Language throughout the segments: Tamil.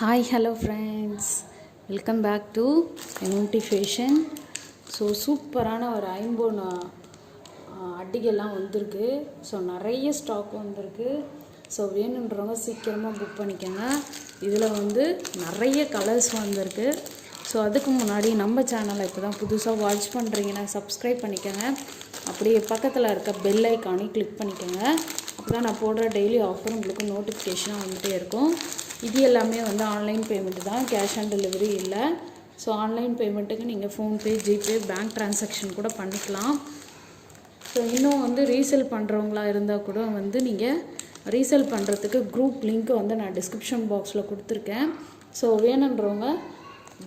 Hi hello friends, welcome back to notification. So சூப்பரான ஒரு ஐம்போன் அட்டிகைலாம் வந்திருக்கு. ஸோ நிறைய ஸ்டாக் வந்திருக்கு. ஸோ வேணுன்றவங்க சீக்கிரமாக புக் பண்ணிக்கோங்க. இதில் வந்து நிறைய கலர்ஸ் வந்திருக்கு. ஸோ அதுக்கு முன்னாடி நம்ம சேனலை இப்போ தான் புதுசாக வாட்ச் பண்ணுறீங்கன்னா சப்ஸ்கிரைப் பண்ணிக்கோங்க. அப்படியே பக்கத்தில் இருக்க பெல் ஐக்கானே கிளிக் பண்ணிக்கோங்க. அப்போ தான் நான் போடுற டெய்லி ஆஃபர் உங்களுக்கு நோட்டிஃபிகேஷனாக வந்துகிட்டே இருக்கும். இது எல்லாமே வந்து ஆன்லைன் பேமெண்ட்டு தான், கேஷ் ஆன் டெலிவரி இல்லை. ஸோ ஆன்லைன் பேமெண்ட்டுக்கு நீங்கள் ஃபோன்பே, ஜிபே, பேங்க் ட்ரான்சாக்ஷன் கூட பண்ணிக்கலாம். ஸோ இன்னும் வந்து ரீசேல் பண்ணுறவங்களா இருந்தால் கூட வந்து நீங்கள் ரீசேல் பண்ணுறதுக்கு குரூப் லிங்க் வந்து நான் டிஸ்கிரிப்ஷன் பாக்ஸில் கொடுத்துருக்கேன். ஸோ வேணுன்றவங்க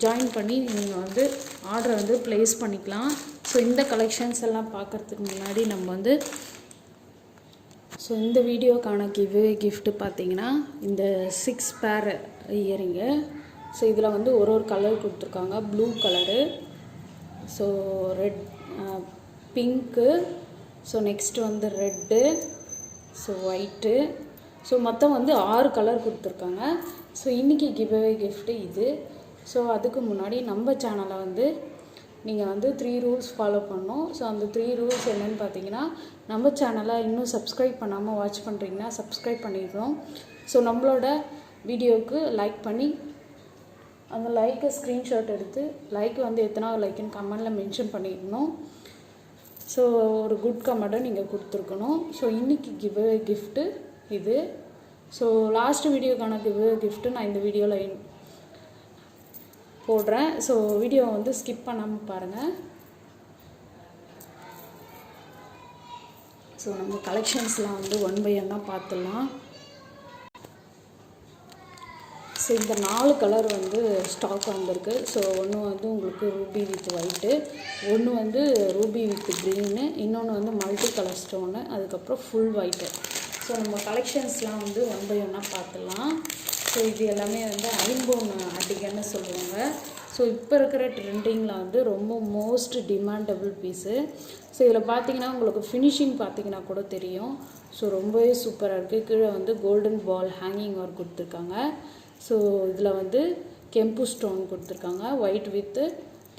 ஜாயின் பண்ணி நீங்கள் வந்து ஆர்டரை வந்து ப்ளேஸ் பண்ணிக்கலாம். ஸோ இந்த கலெக்ஷன்ஸ் எல்லாம் பார்க்குறதுக்கு முன்னாடி நம்ம வந்து இந்த வீடியோக்கான கிஃப்ட்டு பார்த்தீங்கன்னா இந்த 6 பேர் இயரிங்கு. ஸோ இதில் வந்து ஒரு கலர் கொடுத்துருக்காங்க. Blue colour, so red, pink, so next வந்து ரெட்டு, ஸோ ஒயிட்டு, ஸோ மொத்தம் வந்து 6 கலர் கொடுத்துருக்காங்க. ஸோ இன்றைக்கி கிஃப்ட்டு இது. ஸோ அதுக்கு முன்னாடி நம்ம சேனலை வந்து நீங்கள் வந்து 3 ரூல்ஸ் ஃபாலோ பண்ணணும். ஸோ அந்த 3 ரூல்ஸ் என்னென்னு பார்த்தீங்கன்னா, நம்ம சேனலை இன்னும் சப்ஸ்கிரைப் பண்ணாமல் வாட்ச் பண்ணுறீங்கன்னா சப்ஸ்கிரைப் பண்ணிடணும். ஸோ நம்மளோட வீடியோவுக்கு லைக் பண்ணி அந்த லைக்கை ஸ்க்ரீன்ஷாட் எடுத்து லைக் வந்து எத்தனாவது லைக்குன்னு கமெண்டில் மென்ஷன் பண்ணிடணும். ஸோ ஒரு குட் கமெண்ட்டை நீங்கள் கொடுத்துருக்கணும். ஸோ இன்றைக்கி கிஃப்ட்டு இது. ஸோ லாஸ்ட் வீடியோக்கான கிஃப்ட்டு நான் இந்த வீடியோவில் போடுறேன். ஸோ வீடியோவை வந்து ஸ்கிப் பண்ணாமல் பாருங்கள். ஸோ நம்ம கலெக்ஷன்ஸ்லாம் வந்து 1 by 1 பார்த்துடலாம். ஸோ இந்த 4 கலர் வந்து ஸ்டாக் வந்திருக்கு. ஸோ ஒன்று வந்து உங்களுக்கு ரூபி வித் ஒயிட்டு, ஒன்று வந்து ரூபி வித் க்ரீனு, இன்னொன்று வந்து மல்டி கலர் ஸ்டோனு, அதுக்கப்புறம் ஃபுல் ஒயிட்டு. ஸோ நம்ம கலெக்ஷன்ஸ்லாம் வந்து 1 by 1 பார்த்துடலாம். ஸோ இது எல்லாமே வந்து ஐம்போன் அட்டிகைன்னு சொல்லுவாங்க. ஸோ இப்போ இருக்கிற ட்ரெண்டிங்கில் வந்து ரொம்ப மோஸ்ட் டிமாண்டபிள் பீஸு. ஸோ இதில் பார்த்தீங்கன்னா உங்களுக்கு ஃபினிஷிங் பார்த்தீங்கன்னா கூட தெரியும். ஸோ ரொம்பவே சூப்பராக இருக்குது. கீழே வந்து கோல்டன் பால் ஹேங்கிங் ஒர்க் கொடுத்துருக்காங்க. ஸோ இதில் வந்து கெம்பு ஸ்டோன் கொடுத்துருக்காங்க, ஒயிட் வித்து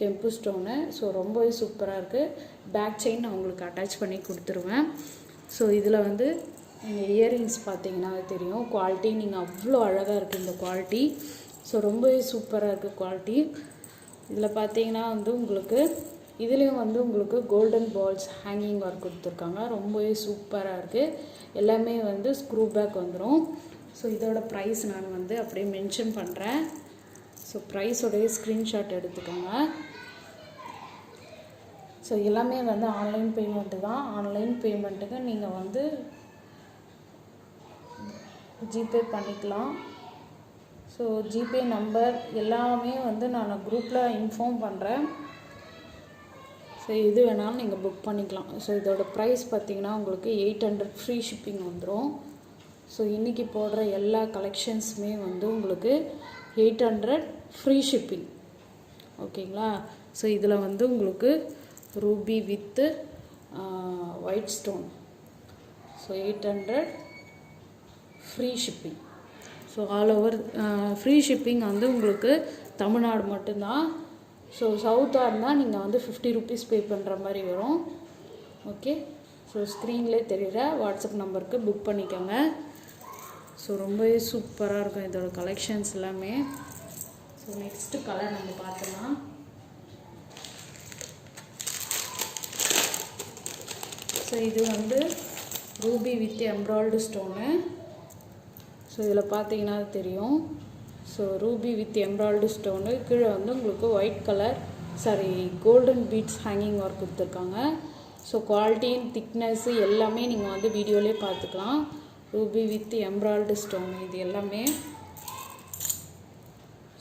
கெம்பு ஸ்டோனு. ஸோ ரொம்பவே சூப்பராக இருக்குது. பேக் செயின் நான் உங்களுக்கு அட்டாச் பண்ணி கொடுத்துருவேன். ஸோ இதில் வந்து நீங்கள் இயரிங்ஸ் பார்த்தீங்கன்னா தெரியும், குவாலிட்டி நீங்கள் அவ்வளோ அழகாக இருக்குது இந்த குவாலிட்டி. ஸோ ரொம்பவே சூப்பராக இருக்குது குவாலிட்டி. இதில் பார்த்தீங்கன்னா வந்து உங்களுக்கு இதுலேயும் வந்து உங்களுக்கு கோல்டன் பால்ஸ் ஹேங்கிங் ஒர்க் கொடுத்துருக்காங்க. ரொம்பவே சூப்பராக இருக்குது. எல்லாமே வந்து ஸ்க்ரூ பேக் வந்துடும். ஸோ இதோட ப்ரைஸ் நான் வந்து அப்படியே மென்ஷன் பண்ணுறேன். ஸோ ப்ரைஸோடைய ஸ்க்ரீன்ஷாட் எடுத்துக்கோங்க. ஸோ எல்லாமே வந்து ஆன்லைன் பேமெண்ட்டு தான். ஆன்லைன் பேமெண்ட்டுக்கு நீங்கள் வந்து ஜிபே பண்ணிக்கலாம். ஸோ ஜிபே நம்பர் எல்லாமே வந்து நான் குரூப்பில் இன்ஃபார்ம் பண்ணுறேன். ஸோ இது வேணாலும் நீங்கள் புக் பண்ணிக்கலாம். ஸோ இதோட ப்ரைஸ் பார்த்திங்கன்னா உங்களுக்கு 800 ஃப்ரீ ஷிப்பிங் வந்துடும். ஸோ இன்றைக்கி போடுற எல்லா கலெக்ஷன்ஸுமே வந்து உங்களுக்கு 800 ஃப்ரீ ஷிப்பிங். ஓகேங்களா? ஸோ இதில் வந்து உங்களுக்கு Ruby with white stone, so 800 free shipping. So all over free shipping வந்து உங்களுக்கு தமிழ்நாடு மட்டும்தான். ஸோ சவுத்தாக இருந்தால் நீங்கள் வந்து 50 ரூபீஸ் பே பண்ணுற மாதிரி வரும். ஓகே, ஸோ ஸ்க்ரீன்லேயே தெரிகிற வாட்ஸ்அப் நம்பருக்கு புக் பண்ணிக்கோங்க. ஸோ ரொம்பவே சூப்பராக இருக்கும் இதோட கலெக்ஷன்ஸ் எல்லாமே. ஸோ நெக்ஸ்ட்டு கலர் நம்ம பார்த்துக்கலாம். ஸோ இது வந்து ruby with embroid stone. So இதில் பார்த்தீங்கன்னா தெரியும். So ruby with embroid stone, கீழே வந்து உங்களுக்கு white colour golden beads hanging work கொடுத்துருக்காங்க. ஸோ குவாலிட்டின் திக்னஸ்ஸு எல்லாமே நீங்கள் வந்து வீடியோலேயே பார்த்துக்கலாம். ரூபி வித் எம்ப்ராய்டு ஸ்டோன் இது எல்லாமே.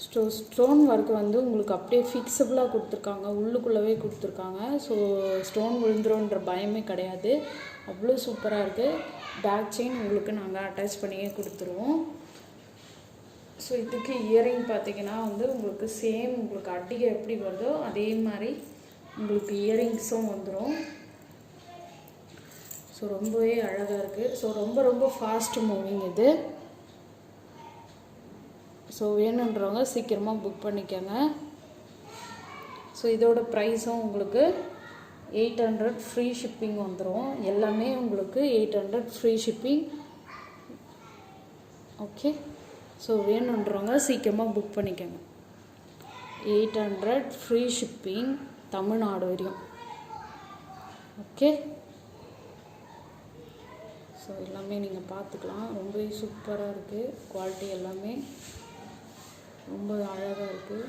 ஸ்டோன் ஒர்க் வந்து உங்களுக்கு அப்படியே ஃபிக்ஸபிளாக கொடுத்துருக்காங்க, உள்ளுக்குள்ளவே கொடுத்துருக்காங்க. ஸோ ஸ்டோன் விழுந்துருன்ற பயமே கிடையாது. அவ்வளோ சூப்பராக இருக்குது. பேக் செயின் உங்களுக்கு நாங்கள் அட்டாச் பண்ணியே கொடுத்துருவோம். ஸோ இதுக்கு இயரிங் பார்த்திங்கன்னா வந்து உங்களுக்கு சேம் உங்களுக்கு அட்டிகை எப்படி வருதோ அதே மாதிரி உங்களுக்கு இயரிங்ஸும் வந்துடும். ஸோ ரொம்பவே அழகாக இருக்குது. ஸோ ரொம்ப ஃபாஸ்ட் மூவிங் இது. ஸோ வேணுன்றவங்க சீக்கிரமாக புக் பண்ணிக்கோங்க. ஸோ இதோட ப்ரைஸும் உங்களுக்கு 800 ஃப்ரீ ஷிப்பிங் வந்துடும். எல்லாமே உங்களுக்கு 800 ஃப்ரீ ஷிப்பிங். ஓகே, ஸோ வேணுன்றவங்க சீக்கிரமாக புக் பண்ணிக்கோங்க. 800 ஃப்ரீ ஷிப்பிங் தமிழ்நாடு வரையும். ஓகே, ஸோ எல்லாமே நீங்கள் பார்த்துக்கலாம். ரொம்ப சூப்பராக இருக்குது. குவாலிட்டி எல்லாமே ரொம்ப அழகாக இருக்குது.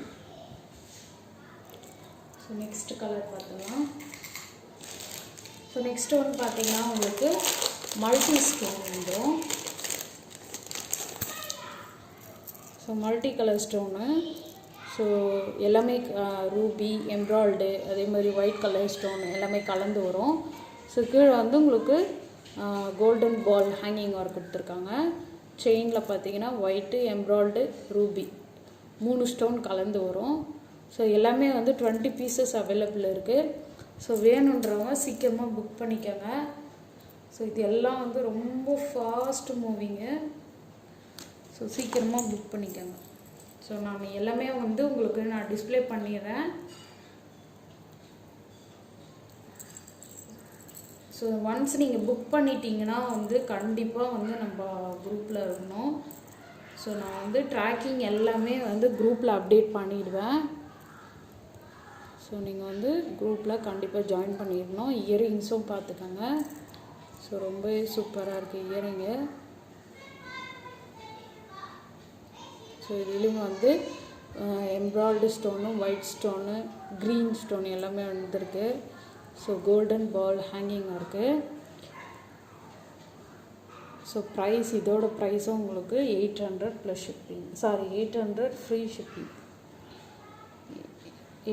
ஸோ நெக்ஸ்ட் கலர் பார்த்துக்கலாம். ஸோ நெக்ஸ்ட் ஒன்று பார்த்தீங்கன்னா உங்களுக்கு மல்டி ஸ்டோன் வந்துடும். So multi colour stone. So எல்லாமே ரூபி, எம்ப்ராய்டு, அதே மாதிரி ஒயிட் கலர் ஸ்டோன் எல்லாமே கலந்து வரும். ஸோ கீழே வந்து உங்களுக்கு கோல்டன் பால் ஹேங்கிங் ஒர்க் கொடுத்துருக்காங்க. செயினில் பார்த்தீங்கன்னா ஒயிட்டு, எம்ப்ராய்டு, ரூபி 3 ஸ்டோன் கலந்து வரும். ஸோ எல்லாமே வந்து 20 பீசஸ் அவைலபிள் இருக்குது. ஸோ வேணுன்றவங்க சீக்கிரமாக புக் பண்ணிக்கோங்க. ஸோ இது எல்லாம் வந்து ரொம்ப ஃபாஸ்ட் மூவிங்கு. ஸோ சீக்கிரமாக புக் பண்ணிக்கோங்க. ஸோ நான் எல்லாமே வந்து உங்களுக்கு நான் டிஸ்பிளே பண்ணிடுறேன். ஸோ ஒன்ஸ் நீங்கள் புக் பண்ணிட்டீங்கன்னா வந்து கண்டிப்பாக வந்து நம்ம குரூப்பில் இருக்கணும். ஸோ நான் வந்து ட்ராக்கிங் எல்லாமே வந்து குரூப்பில் அப்டேட் பண்ணிவிடுவேன். ஸோ நீங்கள் வந்து குரூப்பில் கண்டிப்பாக ஜாயின் பண்ணிடணும். இயரிங்ஸும் பார்த்துக்கோங்க. ஸோ ரொம்ப சூப்பராக இருக்குது இயரிங்கு. ஸோ இதுலேயும் வந்து எம்ப்ராய்டு stone, white stone, green stone எல்லாமே வந்துருக்கு. ஸோ கோல்டன் பால் ஹேங்கிங் இருக்குது. ஸோ ப்ரைஸ் இதோட ப்ரைஸும் உங்களுக்கு 800 plus shipping. 800 free shipping.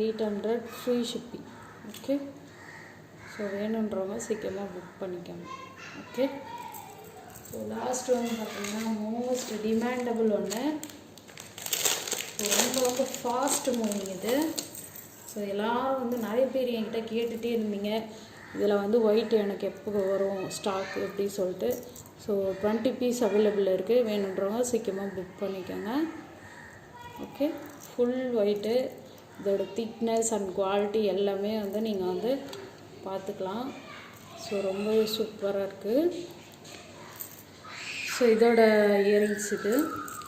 800 free shipping. Okay, so வேணுன்றவங்க சீக்கிரமாக புக் பண்ணிக்கோங்க. ஓகே, ஸோ லாஸ்ட் ஒன்று பார்த்தீங்கன்னா மோஸ்ட் டிமாண்டபிள் ஒன்று. ரொம்ப ரொம்ப ஃபாஸ்ட் மூவிங் இது. ஸோ எல்லோரும் வந்து நிறைய பேர் என்கிட்ட கேட்டுகிட்டே இருந்தீங்க, இதில் வந்து ஒயிட் எனக்கு எப்போ வரும் ஸ்டாக் எப்படி சொல்லிட்டு. ஸோ 20 பீஸ் அவைலபிள் இருக்குது. வேணுன்றவங்க சீக்கிரமாக புக் பண்ணிக்கோங்க. Okay, full white. இதோட திக்னஸ் அண்ட் குவாலிட்டி எல்லாமே வந்து நீங்கள் வந்து பார்த்துக்கலாம். ஸோ ரொம்ப சூப்பராக இருக்குது. ஸோ இதோட இயரிங்ஸ்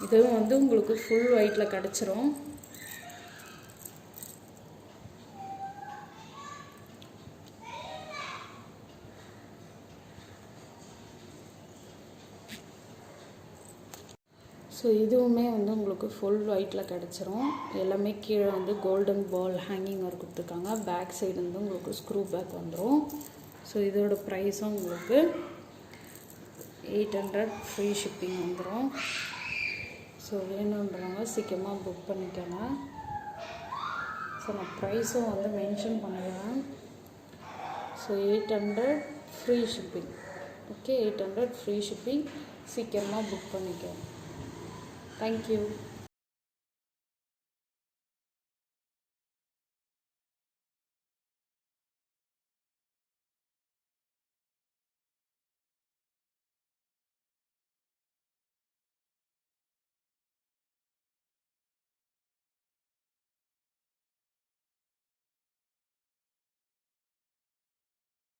இதுவும் வந்து உங்களுக்கு ஃபுல் ஒயிட்டில் கிடச்சிரும். ஸோ இதுவுமே வந்து உங்களுக்கு ஃபுல் ஒயிட்டில் கிடச்சிரும். எல்லாமே கீழே வந்து கோல்டன் பால் ஹேங்கிங் ஒர்க் கொடுத்துருக்காங்க. பேக் சைடு வந்து உங்களுக்கு ஸ்க்ரூ பேக் வந்துடும். ஸோ இதோட ப்ரைஸும் உங்களுக்கு 800 ஃப்ரீ ஷிப்பிங் வந்துடும். ஸோ வேணுன்றவங்க சீக்கிரமாக புக் பண்ணிக்கோங்க. ஸோ நான் ப்ரைஸும் வந்து மென்ஷன் பண்ணுவேன். So 800 free shipping. Okay, 800 free shipping. சீக்கிரமாக புக் பண்ணிக்கோங்க. தேங்க்யூ.